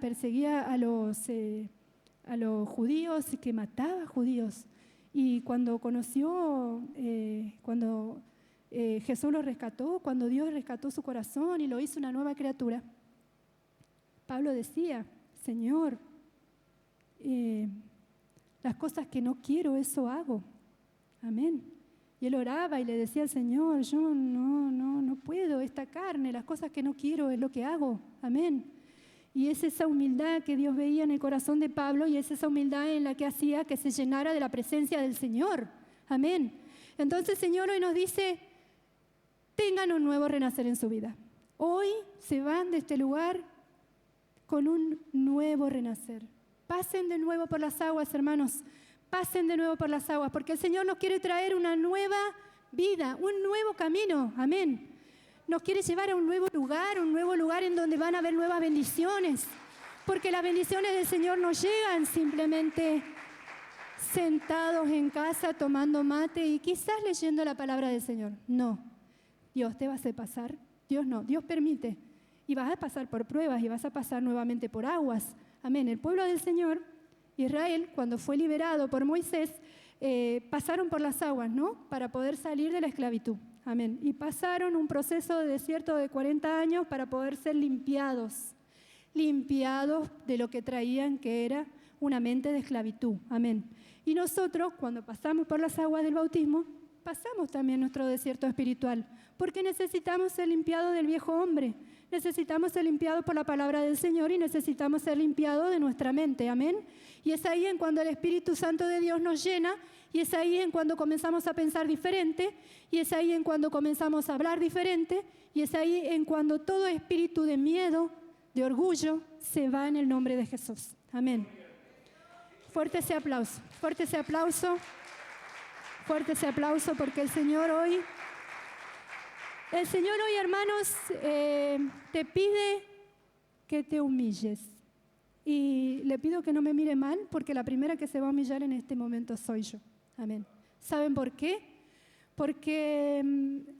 a los judíos y que mataba judíos. Y cuando Jesús lo rescató, cuando Dios rescató su corazón y lo hizo una nueva criatura, Pablo decía, Señor, las cosas que no quiero, eso hago. Amén. Y él oraba y le decía al Señor, yo no puedo, esta carne, las cosas que no quiero es lo que hago. Amén. Y es esa humildad que Dios veía en el corazón de Pablo y es esa humildad en la que hacía que se llenara de la presencia del Señor. Amén. Entonces, Señor, hoy nos dice, tengan un nuevo renacer en su vida. Hoy se van de este lugar con un nuevo renacer. Pasen de nuevo por las aguas, hermanos. Pasen de nuevo por las aguas, porque el Señor nos quiere traer una nueva vida, un nuevo camino. Amén. Nos quiere llevar a un nuevo lugar en donde van a haber nuevas bendiciones. Porque las bendiciones del Señor no llegan simplemente sentados en casa tomando mate y quizás leyendo la palabra del Señor. No. Dios te va a hacer pasar. Dios no. Dios permite. Y vas a pasar por pruebas y vas a pasar nuevamente por aguas. Amén. El pueblo del Señor, Israel, cuando fue liberado por Moisés, pasaron por las aguas, ¿no? Para poder salir de la esclavitud. Amén. Y pasaron un proceso de desierto de 40 años para poder ser limpiados de lo que traían, que era una mente de esclavitud. Amén. Y nosotros, cuando pasamos por las aguas del bautismo, pasamos también nuestro desierto espiritual, porque necesitamos ser limpiados del viejo hombre, necesitamos ser limpiados por la palabra del Señor y necesitamos ser limpiados de nuestra mente. Amén. Y es ahí en cuando el Espíritu Santo de Dios nos llena, y es ahí en cuando comenzamos a pensar diferente, y es ahí en cuando comenzamos a hablar diferente, y es ahí en cuando todo espíritu de miedo, de orgullo, se va en el nombre de Jesús. Amén. Fuerte ese aplauso, fuerte ese aplauso, fuerte ese aplauso, porque el Señor hoy, hermanos, te pide que te humilles. Y le pido que no me mire mal, porque la primera que se va a humillar en este momento soy yo. Amén. ¿Saben por qué? Porque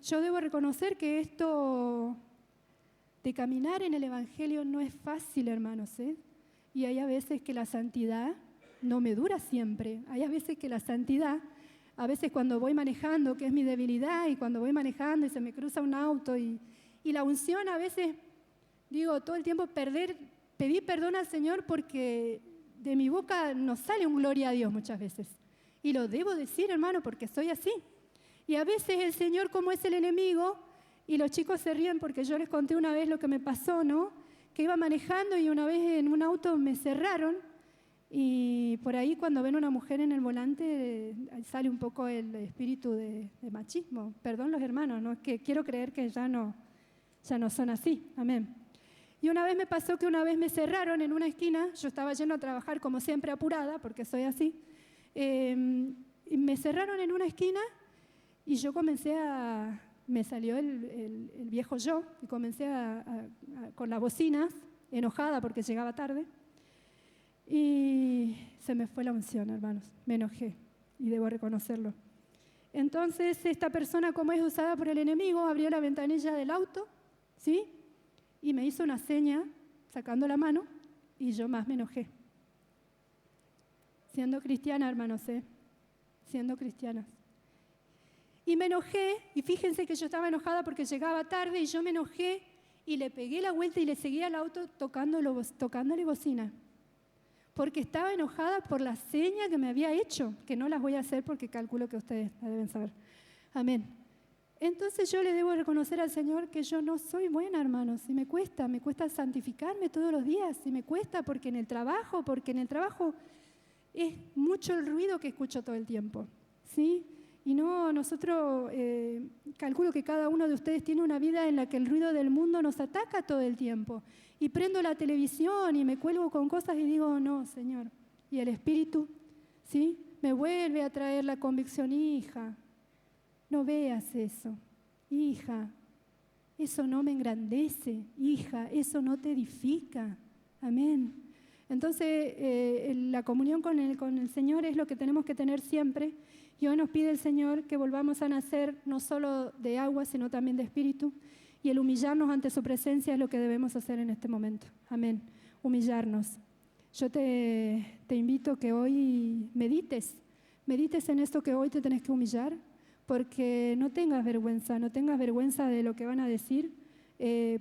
yo debo reconocer que esto de caminar en el Evangelio no es fácil, hermanos, ¿eh? Y hay a veces que la santidad no me dura siempre. Hay a veces que la santidad, a veces cuando voy manejando, que es mi debilidad, y cuando voy manejando y se me cruza un auto, y la unción a veces, digo, todo el tiempo pedí perdón al Señor porque de mi boca nos sale un gloria a Dios muchas veces. Y lo debo decir, hermano, porque soy así. Y a veces el Señor, como es el enemigo, y los chicos se ríen porque yo les conté una vez lo que me pasó, ¿no? Que iba manejando y una vez en un auto me cerraron, y por ahí cuando ven a una mujer en el volante sale un poco el espíritu de machismo. Perdón los hermanos, ¿no? Es que quiero creer que ya no son así. Amén. Y una vez me pasó que una vez me cerraron en una esquina, yo estaba yendo a trabajar como siempre apurada, porque soy así, y me cerraron en una esquina y yo me salió el viejo yo, y comencé con las bocinas, enojada porque llegaba tarde, y se me fue la unción, hermanos, me enojé, y debo reconocerlo. Entonces esta persona, como es usada por el enemigo, abrió la ventanilla del auto, ¿sí? Y me hizo una seña, sacando la mano, y yo más me enojé. Siendo cristiana, hermanos, siendo cristiana. Y me enojé, y fíjense que yo estaba enojada porque llegaba tarde, y yo me enojé, y le pegué la vuelta y le seguí al auto tocándole bocina. Porque estaba enojada por la seña que me había hecho, que no las voy a hacer porque calculo que ustedes la deben saber. Amén. Entonces yo le debo reconocer al Señor que yo no soy buena, hermanos, y me cuesta santificarme todos los días, y me cuesta porque en el trabajo es mucho el ruido que escucho todo el tiempo, ¿sí? Y no, nosotros, calculo que cada uno de ustedes tiene una vida en la que el ruido del mundo nos ataca todo el tiempo. Y prendo la televisión y me cuelgo con cosas y digo, no, Señor. Y el Espíritu, ¿sí? Me vuelve a traer la convicción, hija, no veas eso, hija, eso no me engrandece, hija, eso no te edifica. Amén. Entonces, la comunión con el Señor es lo que tenemos que tener siempre. Y hoy nos pide el Señor que volvamos a nacer no solo de agua, sino también de espíritu. Y el humillarnos ante su presencia es lo que debemos hacer en este momento. Amén. Humillarnos. Yo te invito que hoy medites en esto que hoy te tenés que humillar, porque no tengas vergüenza de lo que van a decir,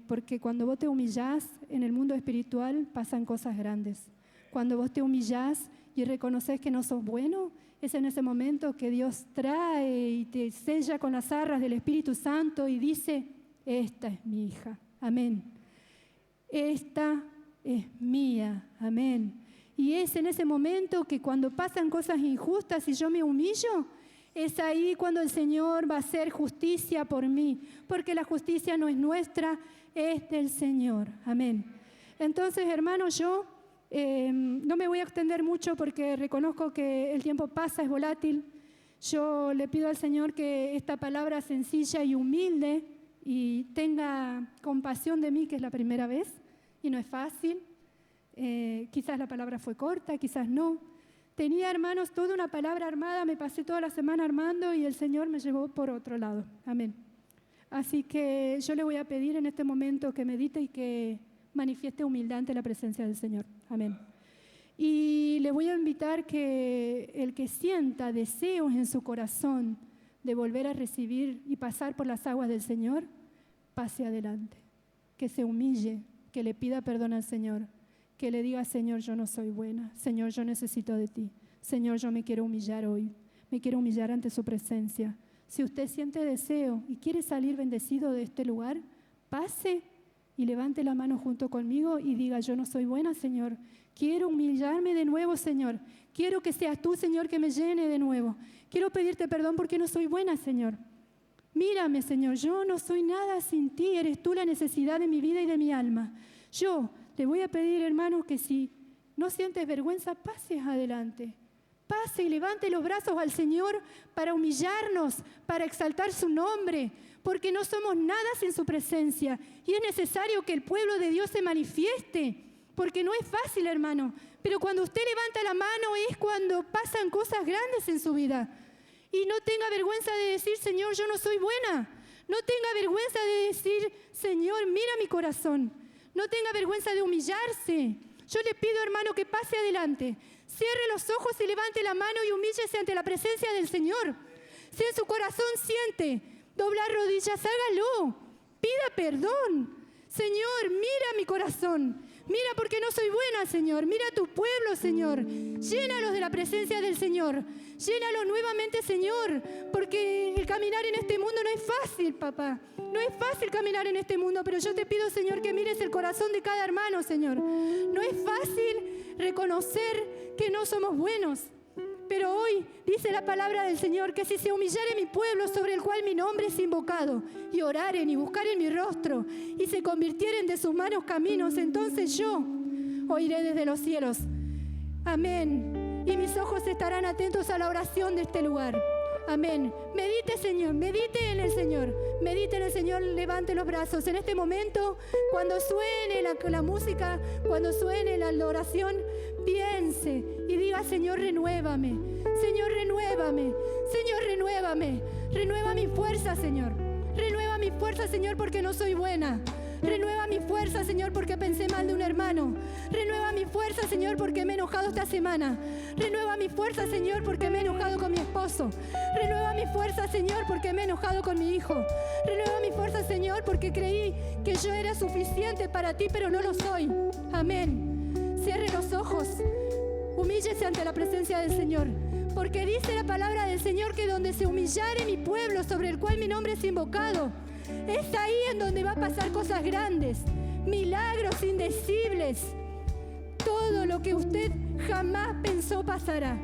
porque cuando vos te humillás en el mundo espiritual pasan cosas grandes. Cuando vos te humillás y reconoces que no sos bueno, es en ese momento que Dios trae y te sella con las arras del Espíritu Santo y dice, esta es mi hija, amén. Esta es mía, amén. Y es en ese momento que cuando pasan cosas injustas y yo me humillo, es ahí cuando el Señor va a hacer justicia por mí, porque la justicia no es nuestra, es del Señor, amén. Entonces, hermanos, yo no me voy a extender mucho porque reconozco que el tiempo pasa, es volátil. Yo le pido al Señor que esta palabra sencilla y humilde y tenga compasión de mí, que es la primera vez y no es fácil. Quizás la palabra fue corta, quizás no. Tenía, hermanos, toda una palabra armada, me pasé toda la semana armando y el Señor me llevó por otro lado. Amén. Así que yo le voy a pedir en este momento que medite y que manifieste humildad ante la presencia del Señor. Amén. Y le voy a invitar que el que sienta deseos en su corazón de volver a recibir y pasar por las aguas del Señor, pase adelante. Que se humille, que le pida perdón al Señor, que le diga, Señor, yo no soy buena. Señor, yo necesito de ti. Señor, yo me quiero humillar hoy. Me quiero humillar ante su presencia. Si usted siente deseo y quiere salir bendecido de este lugar, pase y levante la mano junto conmigo y diga, yo no soy buena, Señor. Quiero humillarme de nuevo, Señor. Quiero que seas tú, Señor, que me llene de nuevo. Quiero pedirte perdón porque no soy buena, Señor. Mírame, Señor, yo no soy nada sin ti. Eres tú la necesidad de mi vida y de mi alma. Yo te voy a pedir, hermano, que si no sientes vergüenza, pases adelante. Pase y levante los brazos al Señor para humillarnos, para exaltar su nombre, porque no somos nada sin su presencia. Y es necesario que el pueblo de Dios se manifieste, porque no es fácil, hermano. Pero cuando usted levanta la mano es cuando pasan cosas grandes en su vida. Y no tenga vergüenza de decir, Señor, yo no soy buena. No tenga vergüenza de decir, Señor, mira mi corazón. No tenga vergüenza de humillarse. Yo le pido, hermano, que pase adelante. Cierre los ojos y levante la mano y humíllese ante la presencia del Señor. Si en su corazón siente doblar rodillas, hágalo. Pida perdón. Señor, mira mi corazón. Mira porque no soy buena, Señor. Mira a tu pueblo, Señor. Llénalos de la presencia del Señor. Llénalos nuevamente, Señor. Porque el caminar en este mundo no es fácil, papá. No es fácil caminar en este mundo, pero yo te pido, Señor, que mires el corazón de cada hermano, Señor. No es fácil reconocer que no somos buenos. Pero hoy dice la palabra del Señor que si se humillare mi pueblo sobre el cual mi nombre es invocado y oraren y buscaren mi rostro y se convirtieren de sus malos caminos, entonces yo oiré desde los cielos. Amén. Y mis ojos estarán atentos a la oración de este lugar. Amén. Medite, Señor, medite en el Señor. Medite en el Señor, levante los brazos. En este momento, cuando suene la música, cuando suene la oración, piense y diga, Señor, renuévame. Señor, renuévame. Señor, renuévame. Renueva mi fuerza, Señor. Renueva mi fuerza, Señor, porque no soy buena. Renueva mi fuerza, Señor, porque pensé mal de un hermano. Renueva mi fuerza, Señor, porque me he enojado esta semana. Renueva mi fuerza, Señor, porque me he enojado con mi esposo. Renueva mi fuerza, Señor, porque me he enojado con mi hijo. Renueva mi fuerza, Señor, porque creí que yo era suficiente para ti, pero no lo soy. Amén. Cierre los ojos. Humíllese ante la presencia del Señor. Porque dice la palabra del Señor que donde se humillare mi pueblo, sobre el cual mi nombre es invocado, es ahí en donde va a pasar cosas grandes, milagros indecibles. Todo lo que usted jamás pensó pasará.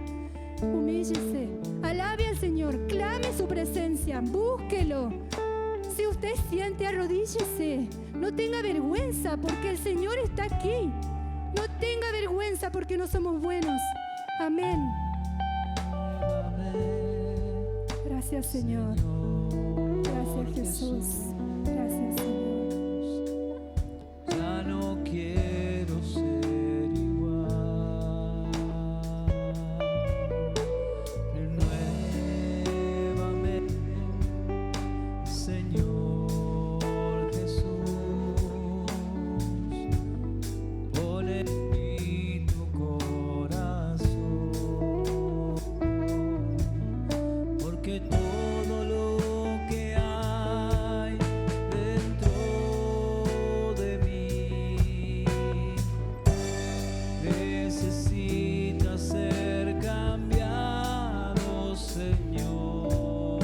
Humíllese, alabe al Señor, clame su presencia, búsquelo. Si usted siente, arrodíllese. No tenga vergüenza porque el Señor está aquí. No tenga vergüenza porque no somos buenos. Amén. Gracias, Señor. Gracias, Jesús. Gracias, Señor. Ya no quiero ser igual. Renuévame, Señor Jesús. Pon en mí tu corazón, porque todo lo que hay dentro de mí necesita ser cambiado, Señor,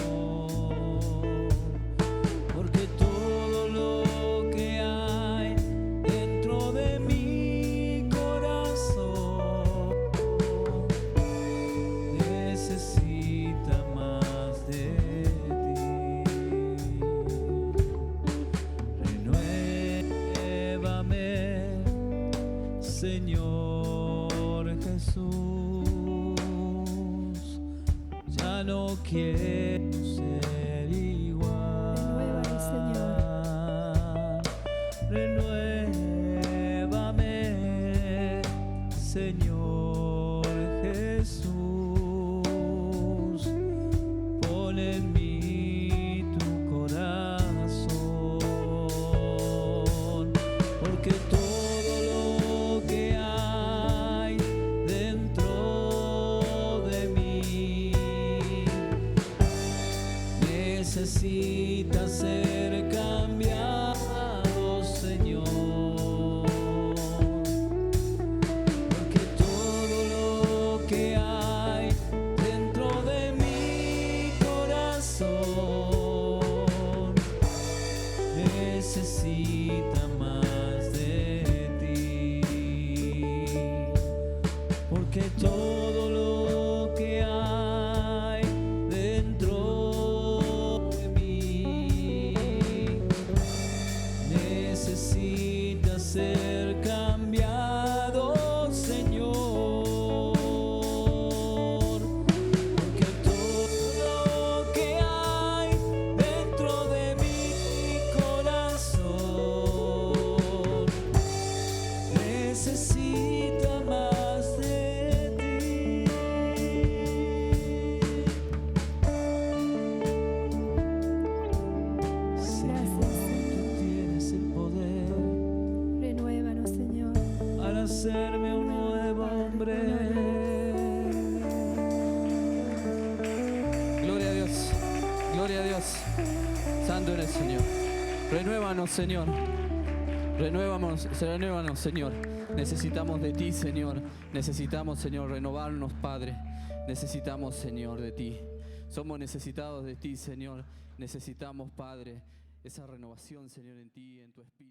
porque todo lo que hay dentro de mi corazón necesita más de ti. Renuévame, Señor Jesús. Ya no quiero ser igual. Renuévame, Señor Jesús. Pon en mí tu corazón, porque todo lo que hay dentro de mí necesita ser cambiado, Señor, porque todo lo que hay dentro de mi corazón necesita más de ti, porque todo lo que hay dentro de mí necesita ser cambiado, Señor, porque todo lo que hay dentro de mi corazón necesita más de ti. Señor, tú tienes el poder Renuévanos, Señor. para hacerme un nuevo hombre. Gloria a Dios, gloria a Dios. Santo eres, Señor. Renuévanos, Señor. Renuévanos, Señor. Necesitamos de ti, Señor. Necesitamos, Señor, renovarnos, Padre. Necesitamos, Señor, de ti. Somos necesitados de ti, Señor. Necesitamos, Padre, esa renovación, Señor, en ti, en tu espíritu.